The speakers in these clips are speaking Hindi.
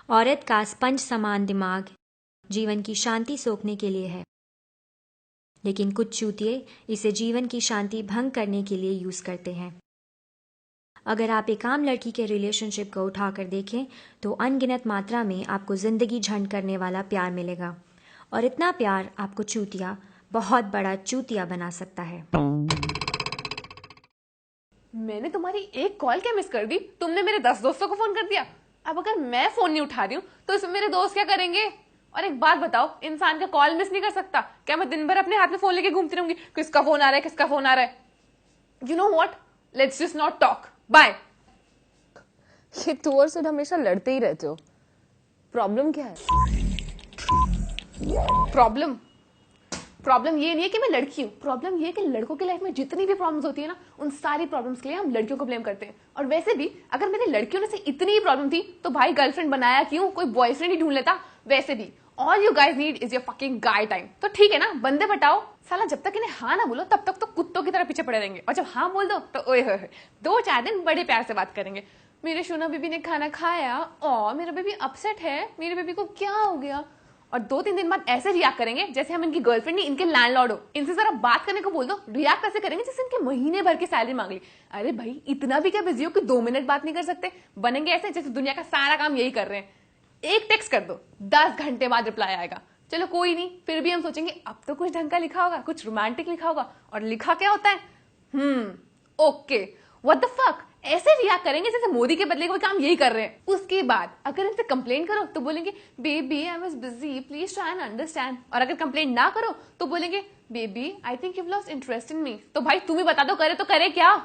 औरत का स्पंज समान दिमाग जीवन की शांति सोखने के लिए है, लेकिन कुछ चूतिए इसे जीवन की शांति भंग करने के लिए यूज करते हैं। अगर आप एक आम लड़की के रिलेशनशिप को उठाकर देखें तो अनगिनत मात्रा में आपको जिंदगी झंड करने वाला प्यार मिलेगा, और इतना प्यार आपको चूतिया, बहुत बड़ा चूतिया बना सकता है। मैंने तुम्हारी एक कॉल क्या मिस कर दी? तुमने मेरे 10 दोस्तों को फोन कर दिया। अब अगर मैं फोन नहीं उठा रही हूँ तो इसमें मेरे दोस्त क्या करेंगे? और एक बात बताओ, इंसान का कॉल मिस नहीं कर सकता क्या? मैं दिन भर अपने हाथ में फोन लेके घूमती रहूंगी, किसका फोन आ रहा है, किसका फोन आ रहा है? You know what, let's just not talk, bye. ये तू और सिड हमेशा लड़ते ही रहते हो, प्रॉब्लम क्या है? प्रॉब्लम ये नहीं है कि मैं लड़की हूँ, प्रॉब्लम ये है कि लड़कों की लाइफ में जितनी भी प्रॉब्लम्स होती है ना, उन सारी प्रॉब्लम्स के लिए हम लड़कियों को ब्लेम करते हैं। और वैसे भी अगर मेरे लड़कियों ने से इतनी ही प्रॉब्लम थी तो भाई गर्लफ्रेंड बनाया क्यों? कोई बॉयफ्रेंड ही ढूंढ लेता। वैसे भी all you guys need is your fucking guy time. तो ठीक है ना, बंदे बटाओ। साला जब तक इन्हें हाँ ना बोलो तब तक तो कुत्तों की तरह पीछे पड़े रहेंगे, और जब हाँ बोल दो तो ओए होए 2-4 दिन बड़े प्यार से बात करेंगे। मेरे शोना बेबी ने खाना खाया, और मेरा बेबी अपसेट है, मेरे बेबी को क्या हो गया? और 2-3 दिन बाद ऐसे रिएक्ट करेंगे जैसे हम इनकी गर्लफ्रेंड नहीं, इनके लैंडलॉर्ड हो। इनसे जरा बात करने को बोल दो, रिएक्ट ऐसे करेंगे जैसे इनके महीने भर की सैलरी मांग ली। अरे भाई इतना भी क्या बिजी हो कि 2 मिनट बात नहीं कर सकते? बनेंगे ऐसे जैसे दुनिया का सारा काम यही कर रहे हैं। एक टेक्स्ट कर दो, 10 घंटे बाद रिप्लाई आएगा। चलो कोई नहीं, फिर भी हम सोचेंगे अब तो कुछ ढंग का लिखा होगा, कुछ रोमांटिक लिखा होगा। और लिखा क्या होता है? Okay, what the fuck. ऐसे रिएक्ट करेंगे जैसे मोदी के बदले कोई काम यही कर रहे हैं। उसके बाद अगर इनसे कंप्लेन करो तो बोलेंगे baby I was busy, please try and understand. और अगर कंप्लेन ना करो तो बोलेंगे baby I think you lost interest in me. तो भाई तुम ही बता दो, करे तो करे क्या?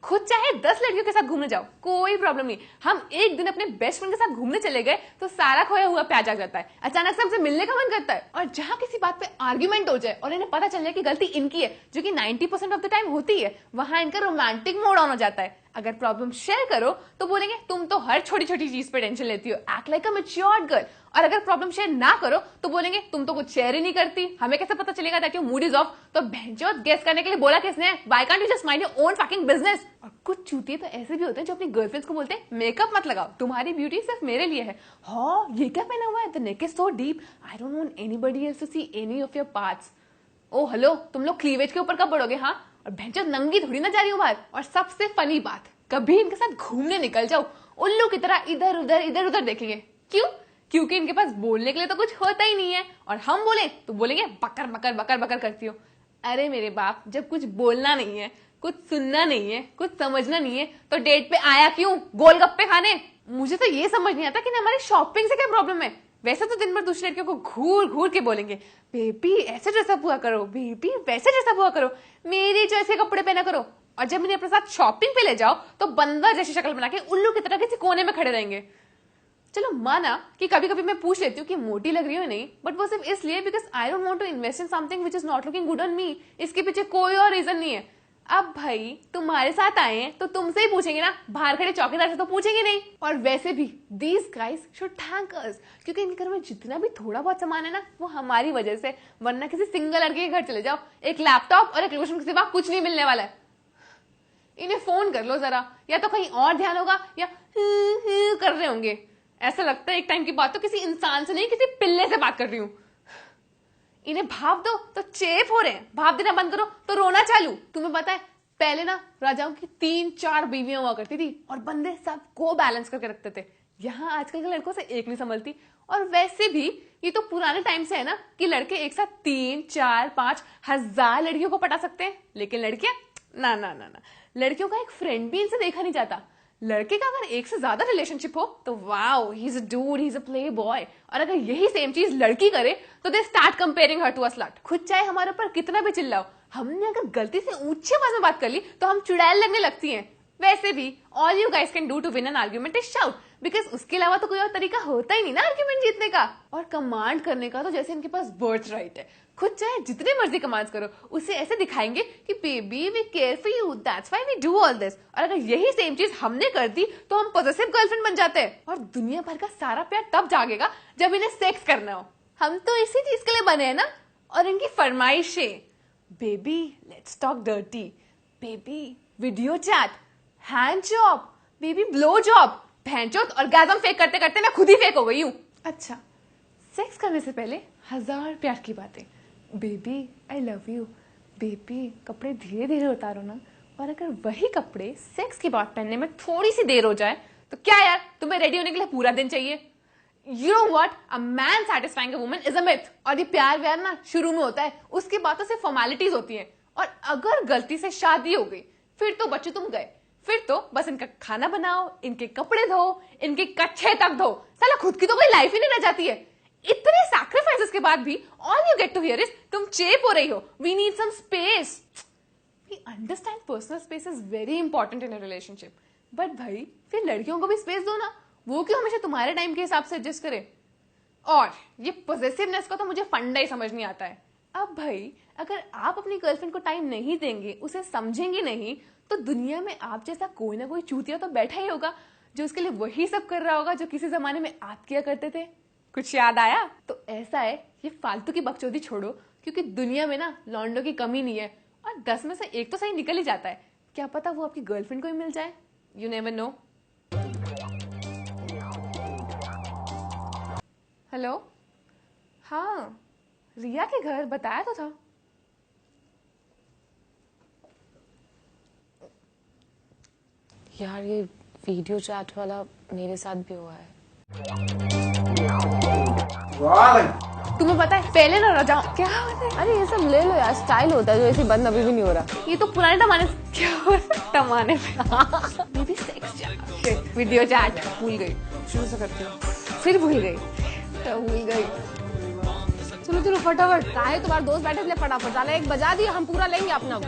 खुद चाहे 10 लड़कियों के साथ घूमने जाओ, कोई प्रॉब्लम नहीं। हम एक दिन अपने बेस्ट फ्रेंड के साथ घूमने चले गए तो सारा खोया हुआ प्याज आ जाता है, अचानक से हमसे मिलने का मन करता है। और जहां किसी बात पे आर्ग्यूमेंट हो जाए और इन्हें पता चल जाए कि गलती इनकी है, जो कि 90% ऑफ द टाइम होती है, वहां इनका रोमांटिक मोड ऑन हो जाता है। अगर प्रॉब्लम शेयर करो तो बोलेंगे तुम तो हर छोटी छोटी चीज पे टेंशन लेती हो, एक्ट लाइक अ मैच्योर्ड गर्ल। और अगर प्रॉब्लम शेयर ना करो तो बोलेंगे तुम तो कुछ शेयर ही नहीं करती, हमें कैसे पता चलेगा that your mood is of? तो भैंचोद गेस करने के लिए बोला किसने? Why can't you just mind your own fucking business? और कुछ चूतिए तो ऐसे भी होते हैं जो अपनी गर्लफ्रेंड्स को बोलते हैं मेकअप मत लगाओ, तुम्हारी ब्यूटी सिर्फ मेरे लिए है। हाँ ये क्या पहना हुआ है? The neck is so deep, I don't want anybody else to see any of your parts. Oh hello, तुम लोग क्लीवेज के ऊपर कब बढ़ोगे? हाँ, और भैंचोद नंगी थोड़ी ना जा रही हूँ बाहर। और सबसे फनी बात, कभी इनके साथ घूमने निकल जाओ, उल्लू की तरह इधर उधर देखेंगे। क्यों? क्योंकि इनके पास बोलने के लिए तो कुछ होता ही नहीं है, और हम बोले तो बोलेंगे बकर बकर बकर बकर करती हो। अरे मेरे बाप, जब कुछ बोलना नहीं है, कुछ सुनना नहीं है, कुछ समझना नहीं है, तो डेट पे आया क्यों? गोलगप्पे खाने? मुझे तो ये समझ नहीं आता कि हमारी शॉपिंग से क्या प्रॉब्लम है। वैसे तो दिन भर दूसरी लड़कियों को घूर घूर के बोलेंगे बेबी ऐसे ड्रेसअप हुआ करो, बेबी वैसे ड्रेसअप हुआ करो, मेरे जैसे कपड़े पहना करो। और जब इन्हें अपने साथ शॉपिंग पे ले जाओ तो बंदर जैसी शक्ल बना के उल्लू की तरह किसी कोने में खड़े रहेंगे। चलो माना कि कभी कभी मैं पूछ लेती हूँ कि मोटी लग रही हूँ नहीं, बट वो सिर्फ इसलिए because I don't want to invest in something which is not looking good on me. इसके पीछे कोई और रीजन नहीं है। अब भाई तुम्हारे साथ आए हैं तो तुमसे ही पूछेंगे ना, बाहर खड़े चौकीदार से तो पूछेंगे नहीं। और वैसे भी दीज गाइज शुड थैंक अस, क्योंकि इनके घर में जितना भी थोड़ा बहुत सामान है ना वो हमारी वजह से। वरना किसी सिंगल लड़के के घर चले जाओ, एक लैपटॉप और एक लोशन के सिवा कुछ नहीं मिलने वाला है। इन्हें फोन कर लो जरा, या तो कहीं और ध्यान होगा या कर रहे होंगे। ऐसा लगता है एक टाइम की बात तो किसी इंसान से नहीं, किसी पिल्ले से बात कर रही हूं। इन्हें भाव दो तो चेप हो रहे हैं, भाव देना बंद करो तो रोना चालू। तुम्हें पता है पहले ना राजाओं की 3-4 बीवियां हुआ करती थी और बंदे सबको बैलेंस करके रखते थे। यहाँ आजकल के लड़कों से एक नहीं संभलती। और वैसे भी ये तो पुराने टाइम से है ना कि लड़के एक साथ 3-4-5 हजार लड़कियों को पटा सकते हैं, लेकिन लड़कियां ना ना ना ना, लड़कियों का एक फ्रेंड भी इनसे देखा नहीं जाता। लड़के का अगर एक से ज्यादा रिलेशनशिप हो तो wow he is a dude, he is a playboy. और अगर यही सेम चीज लड़की करे तो they start comparing her to a slut. खुद चाहे हमारे ऊपर कितना भी चिल्लाओ, हमने अगर गलती से ऊंची आवाज में बात कर ली तो हम चुड़ैल लगने लगती हैं। वैसे भी all you guys can do to win an argument is shout, because उसके अलावा तो कोई और तरीका होता ही नहीं ना आर्ग्यूमेंट जीतने का। और कमांड करने का तो जैसे इनके पास बर्थ राइट है। खुद चाहे जितने मर्जी कमांड्स करो, उसे ऐसे दिखाएंगे कि baby we care for you, that's why we do all this. और अगर यही सेम चीज हमने कर दी तो हम पॉजिटिव गर्लफ्रेंड बन जाते हैं। और दुनिया भर का सारा प्यार तब जागेगा जब इन्हें सेक्स करना हो। हम तो इसी चीज के लिए बने हैं ना। और इनकी फरमाइशें, baby let's talk dirty, baby video chat, hand job, baby blow job. भैंचोद ऑर्गेज़म फेक करते करते मैं खुद ही फेक हो गई हूँ। अच्छा, सेक्स करने से पहले 1000 प्यार की बातें। Baby I love you, baby कपड़े धीरे धीरे उतारो ना। और अगर वही कपड़े सेक्स के बाद पहनने में थोड़ी सी देर हो जाए तो क्या यार, तुम्हें रेडी होने के लिए पूरा दिन चाहिए। You know what? A man satisfying a woman is a myth. और ये प्यार व्यार ना शुरू में होता है, उसके बाद तो सिर्फ फॉर्मेलिटीज होती हैं। और अगर गलती से शादी हो गई फिर तो बच्चे तुम गए, फिर तो बस इनका खाना बनाओ, इनके कपड़े धो, इनके कच्छे तक धो, साला खुद की तो कोई लाइफ ही नहीं रह जाती है। इतने सैक्रिफाइसेस के बाद भी all you get to hear is तुम चेप हो रही हो। We need some space. We understand personal space is very important in a relationship, but भाई फिर लड़कियों को भी स्पेस दो ना, वो क्यों हमेशा तुम्हारे टाइम के हिसाब से एडजस्ट करे। और ये पॉसेसिवनेस का तो मुझे फंडा ही समझ नहीं आता है। अब भाई अगर आप अपनी गर्लफ्रेंड को टाइम नहीं देंगे, उसे समझेंगे नहीं, तो दुनिया में आप जैसा कोई ना कोई चूतिया तो बैठा ही होगा जो उसके लिए वही सब कर रहा होगा जो किसी जमाने में आप किया करते थे। कुछ याद आया? तो ऐसा है, ये फालतू की बकचोदी छोड़ो, क्योंकि दुनिया में ना लॉन्डो की कमी नहीं है, और 10 में से एक तो सही निकल ही जाता है। क्या पता वो आपकी गर्लफ्रेंड को ही मिल जाए। You never know. हेलो, हाँ रिया के घर बताया तो था। यार ये वीडियो चैट वाला मेरे साथ भी हुआ है। तुम्हें पता है पहले ना रजाओ क्या होता है? अरे ये सब ले लो यार, स्टाइल होता है जो ऐसे बंद अभी भी नहीं हो रहा। ये तो पुराने जमाने से क्या हो रहा जमाने में। ये भी सेक्स चैट, वीडियो चैट भूल गई, शुरू से करती हूँ फिर भूल गई, तो भूल गई। चलो चलो फटाफट, काहे तुम्हारे दोस्त बैठे इसलिए फटाफट, साला 1 बजा दिया, हम पूरा लेंगे अपना।